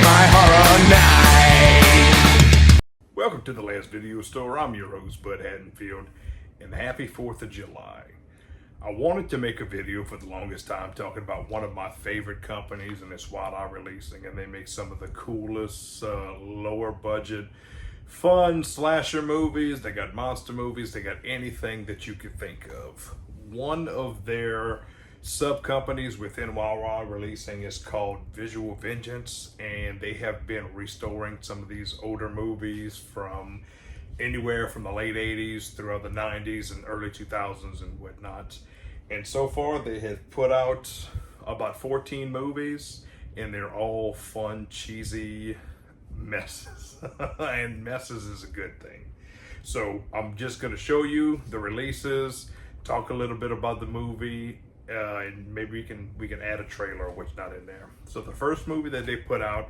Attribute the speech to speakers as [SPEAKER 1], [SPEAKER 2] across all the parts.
[SPEAKER 1] my horror night.
[SPEAKER 2] Welcome to the Last Video Store. I'm your host, Bud Haddonfield, and happy 4th of July. I wanted to make a video for the longest time talking about one of my favorite companies, and it's Wild Eye Releasing, and they make some of the coolest, lower budget, fun slasher movies. They got monster movies. They got anything that you could think of. One of their sub-companies within Wild Eye Releasing is called Visual Vengeance, and they have been restoring some of these older movies from anywhere from the late 80s throughout the 90s and early 2000s and whatnot. And so far they have put out about 14 movies, and they're all fun, cheesy messes. And messes is a good thing. So I'm just going to show you the releases, talk a little bit about the movie, and maybe we can add a trailer, which not in there. So the first movie that they put out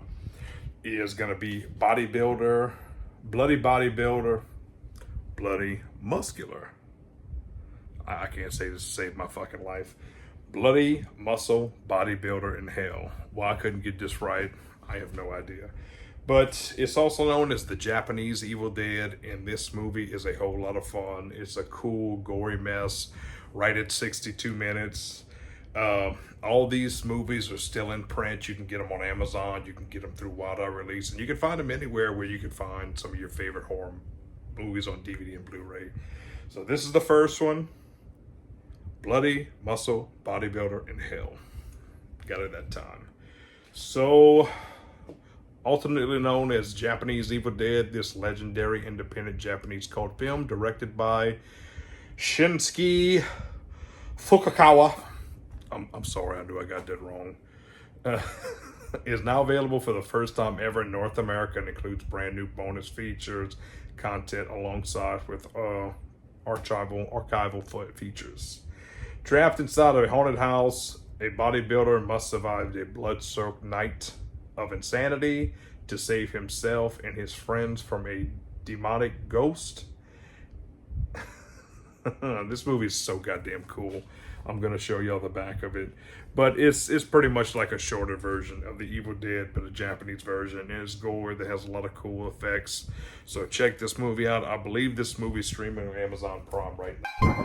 [SPEAKER 2] is going to be Bodybuilder, Bloody Bodybuilder, Bloody Muscular. I can't say this to save my fucking life. Bloody Muscle Bodybuilder in Hell. Why I couldn't get this right, I have no idea. But it's also known as the Japanese Evil Dead, and this movie is a whole lot of fun. It's a cool, gory mess, right at 62 minutes. All these movies are still in print. You can get them on Amazon. You can get them through Wild Eye Release, and you can find them anywhere where you can find some of your favorite horror movies on DVD and Blu-ray. So this is the first one. Bloody Muscle Bodybuilder in Hell. Got it that time. So, alternately known as Japanese Evil Dead, this legendary independent Japanese cult film directed by Shinsuke Fukukawa. I'm sorry, I knew I got that wrong. Is now available for the first time ever in North America and includes brand new bonus features, content alongside with archival features. Trapped inside a haunted house, a bodybuilder must survive a blood-soaked night of insanity to save himself and his friends from a demonic ghost. This movie is so goddamn cool. I'm gonna show y'all the back of it, but it's pretty much like a shorter version of the Evil Dead, but a Japanese version. And it's gore that has a lot of cool effects. So check this movie out. I believe this movie's streaming on Amazon Prime right now.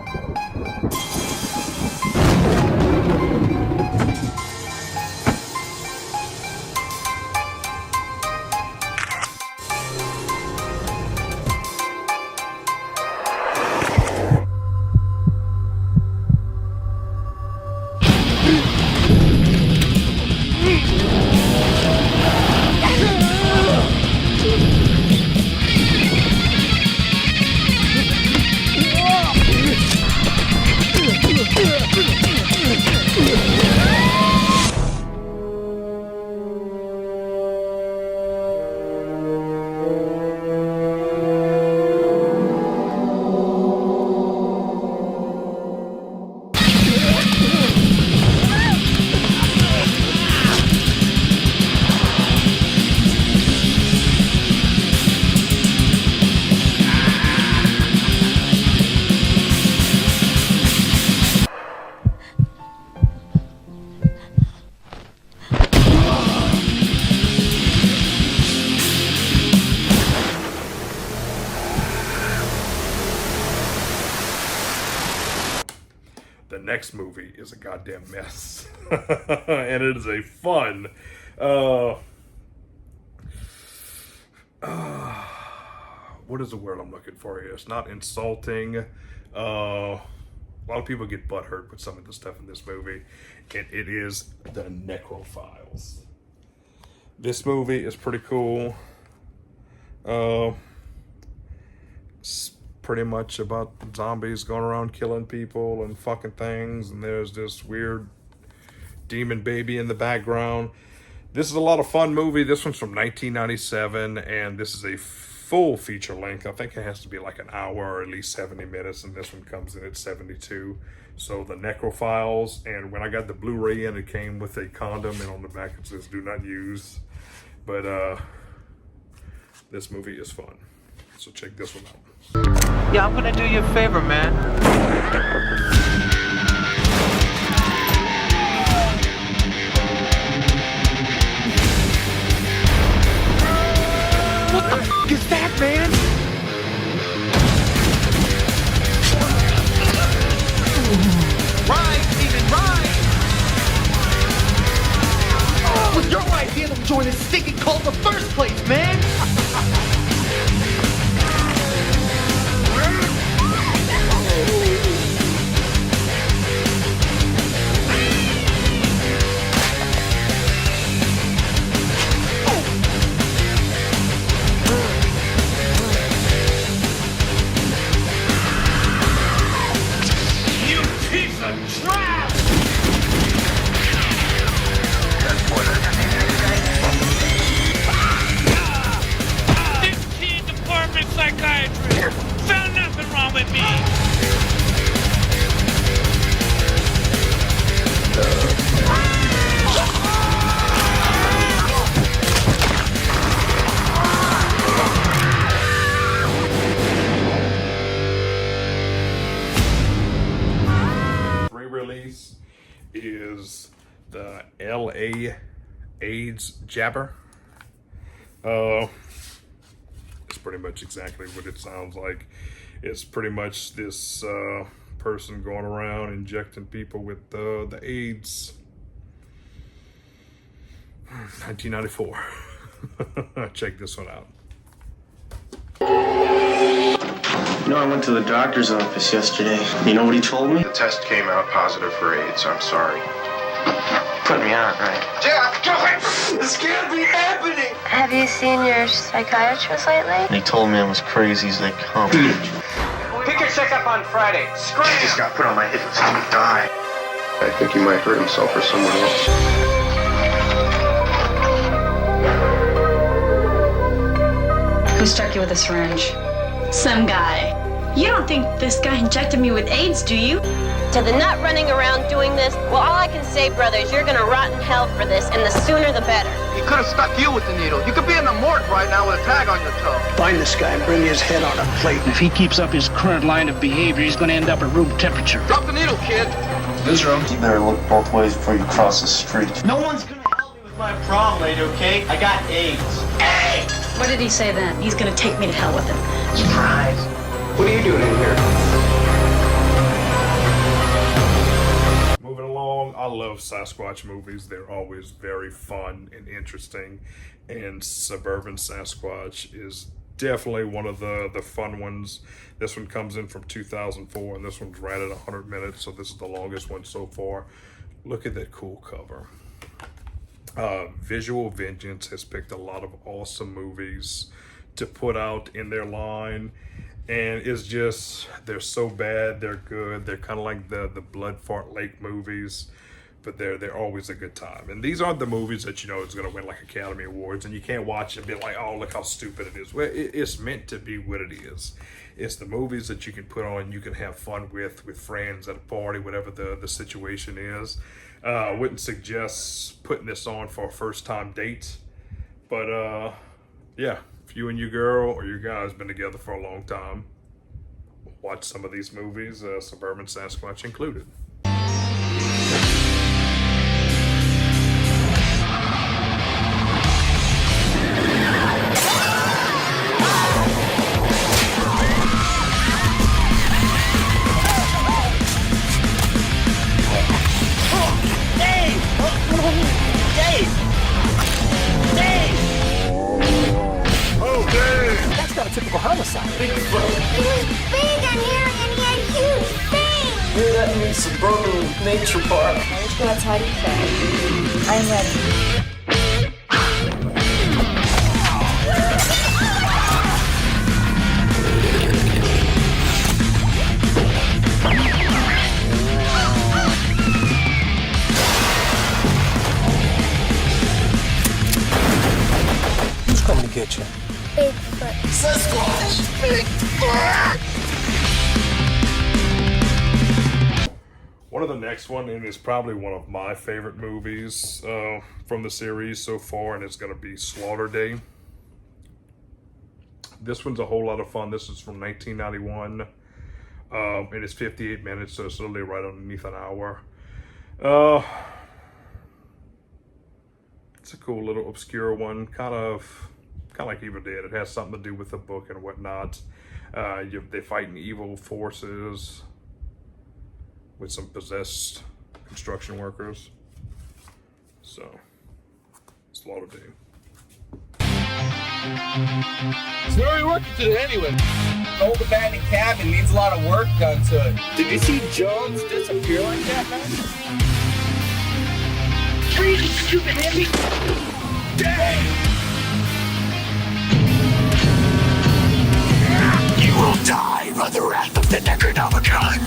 [SPEAKER 2] The next movie is a goddamn mess. And it is a fun, what is the word I'm looking for here? It's not insulting. A lot of people get butthurt with some of the stuff in this movie. And it is The Necrophiles. This movie is pretty cool. It's pretty much about zombies going around killing people and fucking things, and there's this weird demon baby in the background. This is a lot of fun movie. This one's from 1997, and this is a full feature length. I think it has to be like an hour or at least 70 minutes, and this one comes in at 72. So The Necrophiles, and when I got the Blu-ray in, it came with a condom, and on the back it says do not use. But this movie is fun. So check this one out.
[SPEAKER 3] Yeah, I'm gonna do you a favor, man. join this stinking cult in the first place, man?
[SPEAKER 4] Psychiatrist found nothing wrong with me.
[SPEAKER 2] Re-release is the LA AIDS Jabber. It's pretty much exactly what it sounds like. It's pretty much this person going around injecting people with the AIDS. 1994. Check this one out.
[SPEAKER 5] You know, I went to the doctor's office yesterday. You know what he told me?
[SPEAKER 6] The test came out positive for AIDS. I'm sorry.
[SPEAKER 5] Put me on, right?
[SPEAKER 6] Jeff, go away! This can't be happening!
[SPEAKER 7] Have you seen your psychiatrist lately?
[SPEAKER 5] They told me I was crazy as they come.
[SPEAKER 3] Pick your checkup on Friday. Scram!
[SPEAKER 6] He just got put on my hit list to die. I think he might hurt himself or someone else.
[SPEAKER 8] Who struck you with a syringe? Some guy. You don't think this guy injected me with AIDS, do you?
[SPEAKER 7] To the nut running around doing this, well, all I can say, brothers, you're gonna rot in hell for this, and the sooner the better.
[SPEAKER 3] He could have stuck you with the needle. You could be in the morgue right now with a tag on your toe.
[SPEAKER 9] Find this guy and bring his head on a plate.
[SPEAKER 10] If he keeps up his current line of behavior, he's going to end up at room temperature.
[SPEAKER 3] Drop the needle, kid.
[SPEAKER 5] Newsroom. You better look both ways before you cross the street.
[SPEAKER 3] No one's gonna help me with my problem, lady, okay? I got AIDS. AIDS!
[SPEAKER 8] What did he say then? He's gonna take me to hell with him.
[SPEAKER 3] Surprise. What are you doing in here?
[SPEAKER 2] Moving along, I love Sasquatch movies. They're always very fun and interesting. And Suburban Sasquatch is definitely one of the fun ones. This one comes in from 2004, and this one's right at 100 minutes, so this is the longest one so far. Look at that cool cover. Visual Vengeance has picked a lot of awesome movies to put out in their line, and it's just, they're so bad, they're good. They're kind of like the Blood Fart Lake movies, but they're always a good time. And these aren't the movies that you know is going to win like Academy Awards, and you can't watch it and be like, oh, look how stupid it is. Well, it's meant to be what it is. It's the movies that you can put on, you can have fun with friends at a party, whatever the situation is. I wouldn't suggest putting this on for a first-time date, but yeah, if you and your girl or your guy's been together for a long time, watch some of these movies, Suburban Sasquatch included.
[SPEAKER 9] That's not a typical homicide.
[SPEAKER 7] He was big on here and he had huge fangs.
[SPEAKER 9] You're letting me Suburban Nature Park.
[SPEAKER 7] That's how you say. I'm ready.
[SPEAKER 9] Who's coming to get you?
[SPEAKER 7] Bigfoot.
[SPEAKER 9] Sasquatch!
[SPEAKER 2] One of the next one, and it's probably one of my favorite movies from the series so far, and it's going to be Slaughter Day. This one's a whole lot of fun. This is from 1991, and it's 58 minutes, so it's literally right underneath an hour. It's a cool little obscure one, kind of like Evil Dead. It has something to do with the book and whatnot. They fighting evil forces with some possessed construction workers. So it's Lauderdale.
[SPEAKER 9] So where are we working today anyway? An old abandoned cabin needs a lot of work done to it. Did you see Jones disappear like that, man? Trees, stupid heavy. Dang!
[SPEAKER 1] You will die by the wrath of the Necronomicon.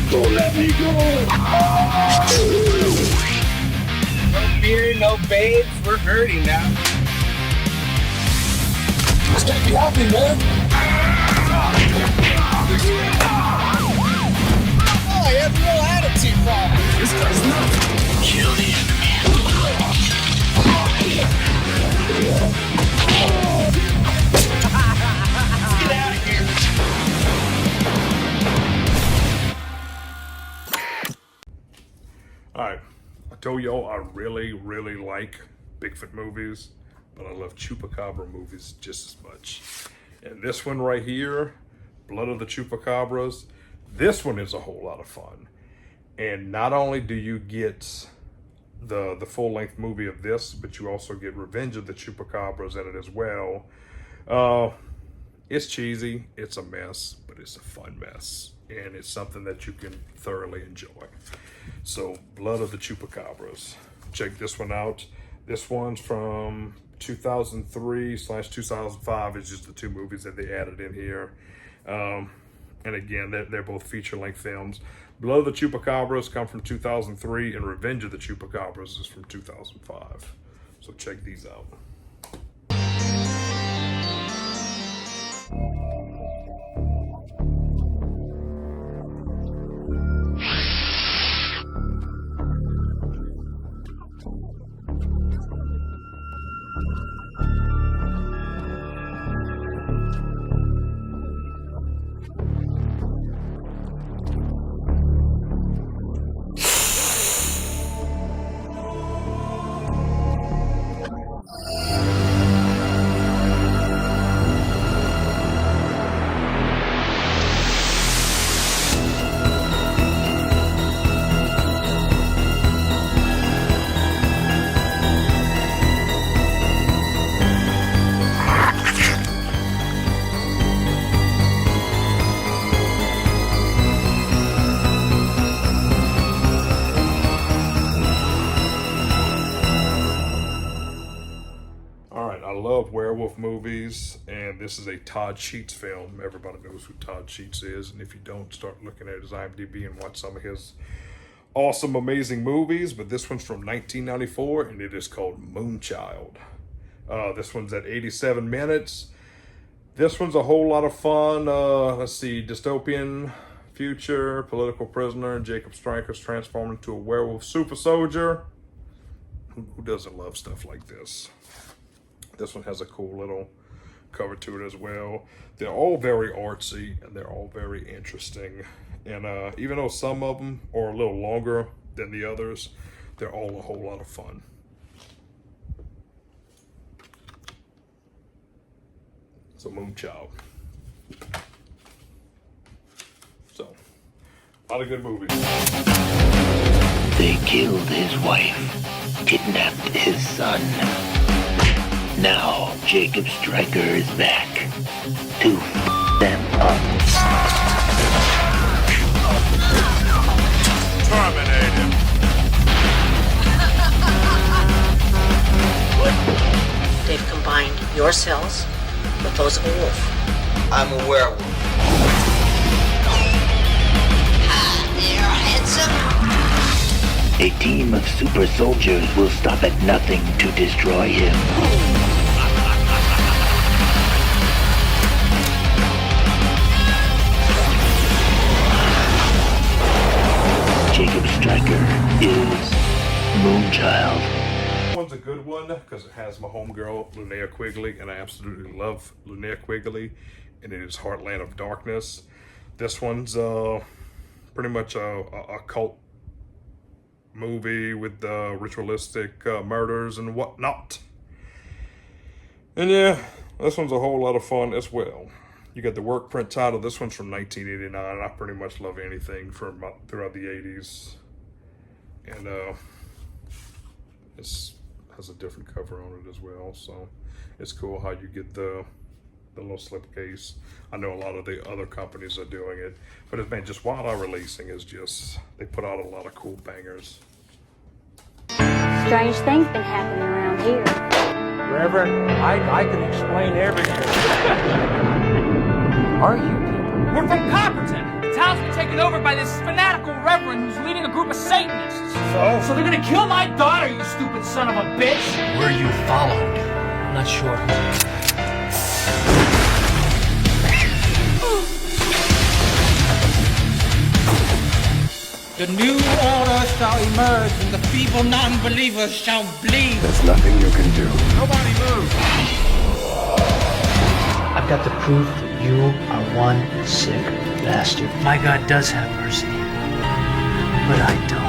[SPEAKER 9] Don't let me go! No beer, no babes, we're hurting now. This can't be happening, man! Oh, he has a real attitude problem. This guy's nuts.
[SPEAKER 1] Kill the enemy.
[SPEAKER 9] Get out of here!
[SPEAKER 2] Alright, I told y'all I really like Bigfoot movies, but I love Chupacabra movies just as much. And this one right here, Blood of the Chupacabras, this one is a whole lot of fun. And not only do you get the full-length movie of this, but you also get Revenge of the Chupacabras in it as well. It's cheesy, it's a mess, but it's a fun mess. And it's something that you can thoroughly enjoy. So, Blood of the Chupacabras. Check this one out. This one's from 2003/2005. It's just the two movies that they added in here. And again, they're both feature-length films. Blood of the Chupacabras come from 2003, and Revenge of the Chupacabras is from 2005. So check these out. Werewolf movies, and this is a Todd Sheets film. Everybody knows who Todd Sheets is, and if you don't, start looking at his IMDb and watch some of his awesome, amazing movies. But this one's from 1994, and it is called Moonchild. This one's at 87 minutes. This one's a whole lot of fun. Let's see, dystopian future, political prisoner, Jacob Stryker's transformed into a werewolf super soldier. Who doesn't love stuff like this? This one has a cool little cover to it as well. They're all very artsy, and they're all very interesting. And even though some of them are a little longer than the others, they're all a whole lot of fun. So Moonchild. So, a lot of good movies.
[SPEAKER 1] They killed his wife, kidnapped his son. Now, Jacob Stryker is back to f*** them up.
[SPEAKER 2] Terminate him.
[SPEAKER 11] They've combined your cells with those of a wolf.
[SPEAKER 9] I'm a werewolf.
[SPEAKER 11] They're handsome.
[SPEAKER 1] A team of super soldiers will stop at nothing to destroy him. Jacob Stryker is Moonchild.
[SPEAKER 2] This one's a good one because it has my homegirl Linnea Quigley, and I absolutely love Linnea Quigley, and it is Heartland of Darkness. This one's pretty much a cult movie with ritualistic murders and whatnot. And yeah, This one's a whole lot of fun as well. You got the work print title. This one's from 1989. I pretty much love anything from throughout the 80s. And it has a different cover on it as well. So it's cool how you get the little slipcase. I know a lot of the other companies are doing it, but it's been just Wild Eye Releasing is just, they put out a lot of cool bangers.
[SPEAKER 12] Strange things been happening around here.
[SPEAKER 13] Reverend, I can explain everything.
[SPEAKER 14] Are you people?
[SPEAKER 15] We're from Copperton. The town's been taken over by this fanatical reverend who's leading a group of Satanists. So they're gonna kill my daughter, you stupid son of a bitch!
[SPEAKER 14] Were you followed? I'm not sure.
[SPEAKER 15] The new order shall emerge, and the feeble non-believers shall bleed.
[SPEAKER 6] There's nothing you can do.
[SPEAKER 15] Nobody move!
[SPEAKER 14] I've got the proof that you are one sick bastard. My God does have mercy, but I don't.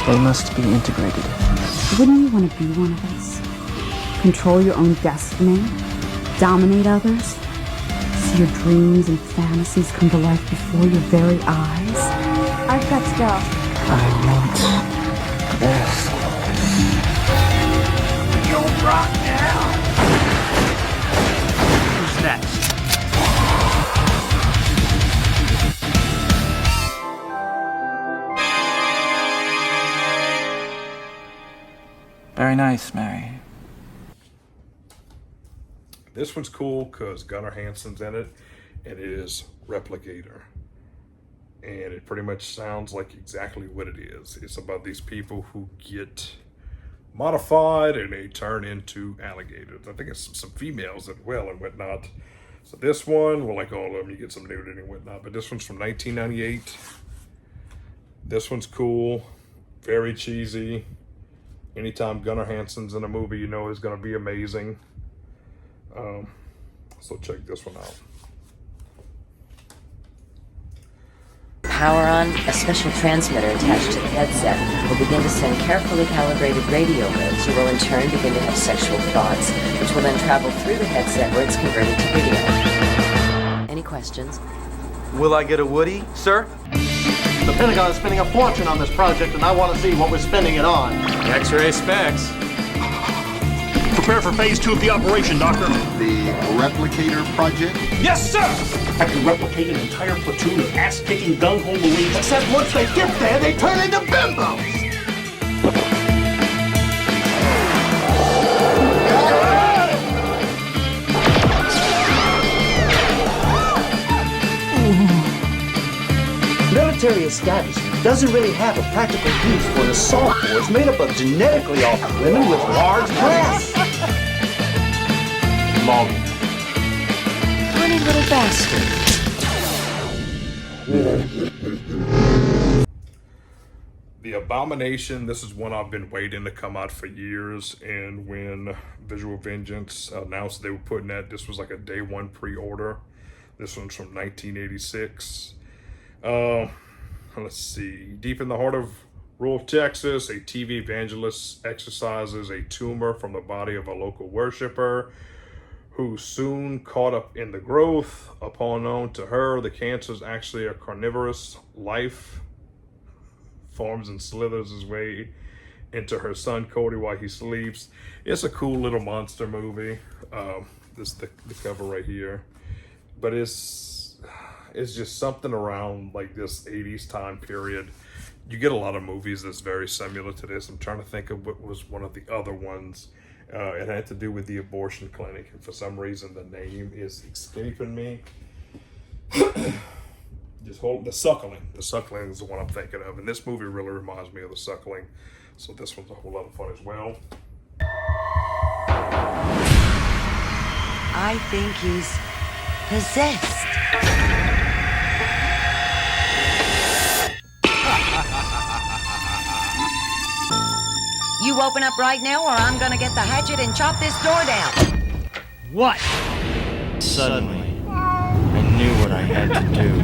[SPEAKER 16] They must be integrated.
[SPEAKER 17] Wouldn't you want to be one of us? Control your own destiny? Dominate others? See your dreams and fantasies come to life before your very eyes? I've got to go.
[SPEAKER 16] I want this.
[SPEAKER 15] You rock now!
[SPEAKER 14] Who's next?
[SPEAKER 18] Very nice, Mary.
[SPEAKER 2] This one's cool because Gunnar Hansen's in it, and it is Replicator. And it pretty much sounds like exactly what it is. It's about these people who get modified and they turn into alligators. I think it's some females as well and whatnot. So this one, well, like all of them, you get some nudity and whatnot, but this one's from 1998. This one's cool, very cheesy. Anytime Gunnar Hansen's in a movie, you know it's gonna be amazing. So check this one out.
[SPEAKER 11] Power on, a special transmitter attached to the headset will begin to send carefully calibrated radio waves, who will in turn begin to have sexual thoughts, which will then travel through the headset where it's converted to video. Any questions?
[SPEAKER 3] Will I get a Woody, sir? The Pentagon is spending a fortune on this project, and I want to see what we're spending it on.
[SPEAKER 9] X-ray specs.
[SPEAKER 19] Prepare for phase 2 of the operation, Doctor.
[SPEAKER 6] The Replicator project?
[SPEAKER 19] Yes, sir! I can replicate an entire platoon of ass-kicking gung-ho Marines.
[SPEAKER 3] Except once they get there, they turn into bimbos!
[SPEAKER 20] Military establishment doesn't really have a practical use for an assault force made up of genetically altered women with large breasts.
[SPEAKER 3] Mom.
[SPEAKER 11] Funny little bastard.
[SPEAKER 2] The Abomination, this is one I've been waiting to come out for years, and when Visual Vengeance announced they were putting that, this was like a day one pre-order. This one's from 1986. Let's see. Deep in the heart of rural Texas, a TV evangelist exorcises a tumor from the body of a local worshiper who soon caught up in the growth. Upon known to her, the cancer is actually a carnivorous life, forms and slithers his way into her son Cody while he sleeps. It's a cool little monster movie. This is the cover right here, but it's just something around like this 80s time period. You get a lot of movies that's very similar to this. I'm trying to think of what was one of the other ones. It had to do with the abortion clinic, and for some reason the name is escaping me. Just hold The Suckling. The Suckling is the one I'm thinking of, and this movie really reminds me of The Suckling. So this one's a whole lot of fun as well.
[SPEAKER 11] I think he's possessed. You open up right now or I'm gonna get the hatchet and chop this door down.
[SPEAKER 14] What? Suddenly, I knew what I had to do.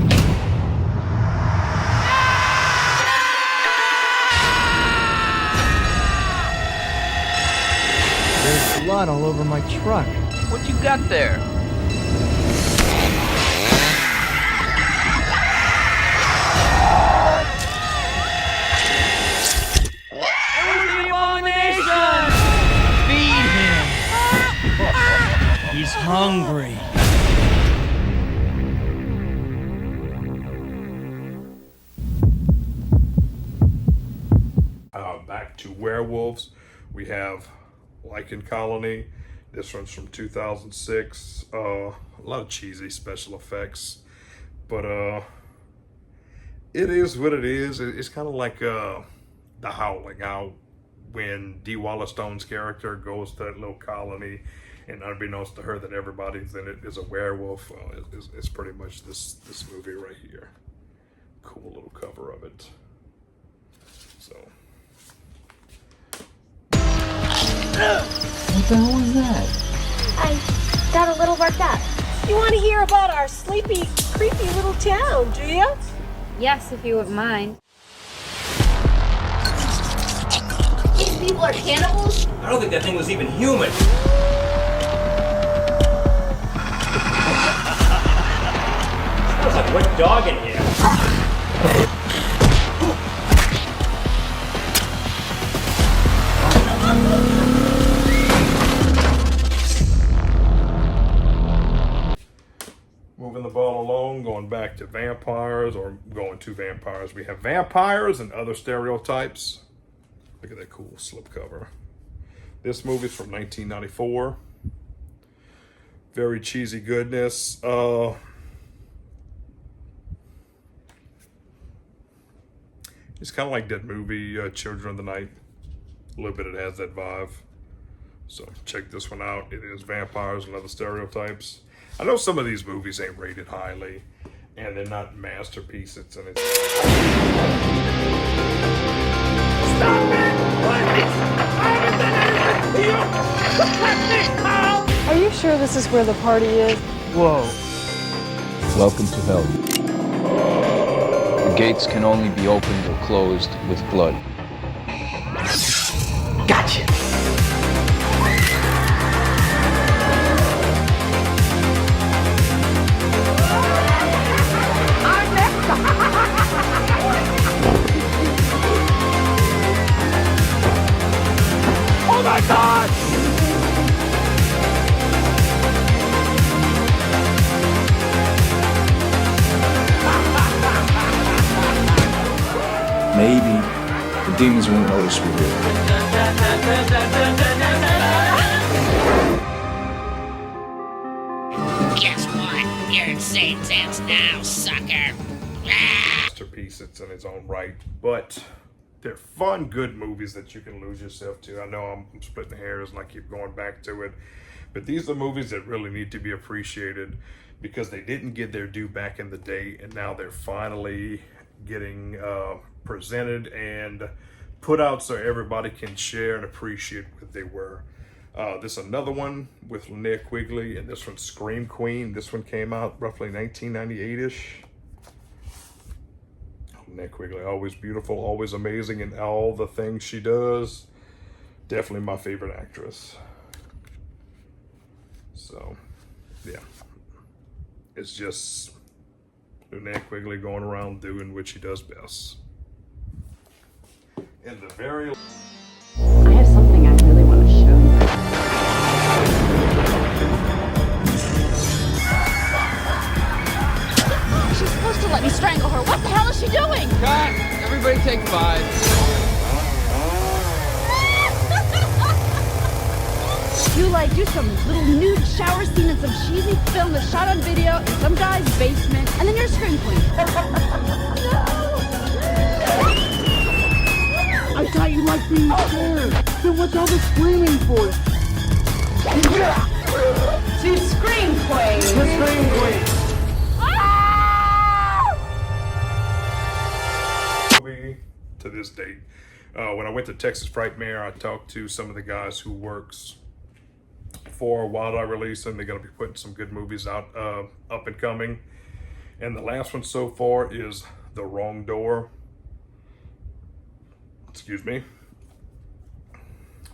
[SPEAKER 13] blood all over my truck.
[SPEAKER 9] What you got there?
[SPEAKER 15] Feed him. He's hungry.
[SPEAKER 2] Back to werewolves, we have Lichen Colony. This one's from 2006. A lot of cheesy special effects, but it is what it is. It's kind of like The Howling, how when Dee Wallace Stone's character goes to that little colony, and unbeknownst to her that everybody's in it is a werewolf. It's pretty much this movie right here. Cool little cover of it. So.
[SPEAKER 16] What the hell was that?
[SPEAKER 12] I got a little worked up.
[SPEAKER 7] You want to hear about our sleepy, creepy little town, do you?
[SPEAKER 12] Yes, if you wouldn't mind.
[SPEAKER 8] These people are cannibals?
[SPEAKER 13] I don't think that thing was even human. Smells like a wet dog in here.
[SPEAKER 2] Moving the ball along, going back to vampires, or going to vampires. We have vampires and other stereotypes. Look at that cool slipcover. This movie's from 1994. Very cheesy goodness. It's kind of like that movie, Children of the Night. A little bit it has that vibe. So check this one out. It is vampires and other stereotypes. I know some of these movies ain't rated highly, and they're not masterpieces, and it's...
[SPEAKER 4] Stop it! Please! I haven't done anything to you! Let me go!
[SPEAKER 17] Are you sure this is where the party is?
[SPEAKER 13] Whoa.
[SPEAKER 18] Welcome to hell. The gates can only be opened or closed with blood.
[SPEAKER 20] Gotcha!
[SPEAKER 4] Oh my God!
[SPEAKER 18] Maybe the demons won't notice we're here.
[SPEAKER 4] Guess what? You're in Satan's hands now, sucker.
[SPEAKER 2] Masterpiece, it's in its own right, but they're fun, good movies that you can lose yourself to. I know I'm splitting hairs and I keep going back to it, but these are movies that really need to be appreciated because they didn't get their due back in the day, and now they're finally getting presented and put out so everybody can share and appreciate what they were. This is another one with Linnea Quigley, and this one's Scream Queen. This one came out roughly 1998-ish. Linnea Quigley, always beautiful, always amazing in all the things she does. Definitely my favorite actress. So, yeah. It's just Linnea Quigley going around doing what she does best. In the very...
[SPEAKER 17] I have something I really want to show you.
[SPEAKER 8] She's supposed to let me strangle her. What the hell is she doing?
[SPEAKER 9] Cut! Everybody take 5.
[SPEAKER 17] You like do some little nude shower scene and some cheesy film that's shot on video in some guy's basement, and then you're a scream queen.
[SPEAKER 13] I thought you liked being scared. Then what's all the screaming for?
[SPEAKER 8] She's scream queen.
[SPEAKER 13] The scream queen.
[SPEAKER 2] Movie to this date. When I went to Texas Frightmare, I talked to some of the guys who works for Wild Eye Release, and they're going to be putting some good movies out up and coming. And the last one so far is The Wrong Door. Excuse me.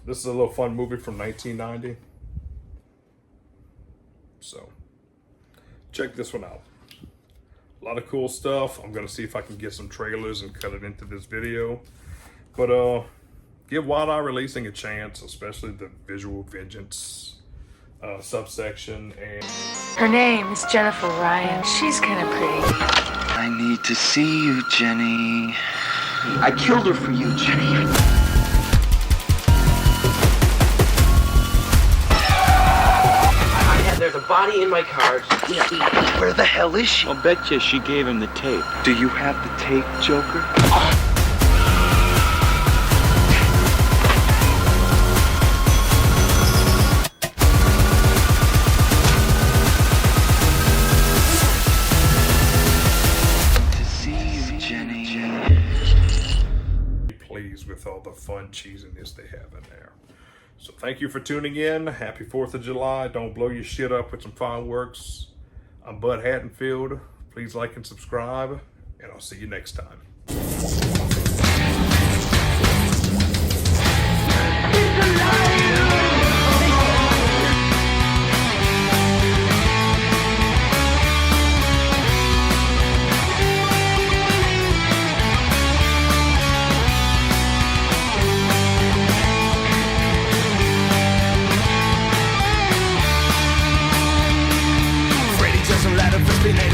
[SPEAKER 2] This is a little fun movie from 1990. So check this one out. A lot of cool stuff. I'm gonna see if I can get some trailers and cut it into this video. But give Wild Eye Releasing a chance, especially the Visual Vengeance subsection. And
[SPEAKER 21] her name is Jennifer Ryan. She's kind of pretty.
[SPEAKER 16] I need to see you, Jenny. I killed her for you, Jenny.
[SPEAKER 9] There's a body in my car.
[SPEAKER 16] Where the hell is she?
[SPEAKER 18] I'll bet you she gave him the tape.
[SPEAKER 16] Do you have the tape, Joker? To see you, Jenny.
[SPEAKER 2] Pleased with all the fun cheesiness they have in there. So thank you for tuning in. Happy 4th of July. Don't blow your shit up with some fireworks. I'm Bud Hattenfield. Please like and subscribe, and I'll see you next time.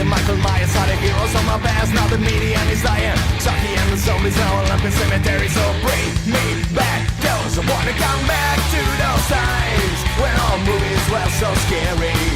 [SPEAKER 4] Michael Myers are the heroes of my past. Now the medium is dying. Chucky and the zombies are all up in cemetery. So bring me back those. I wanna come back to those times when all movies were so scary.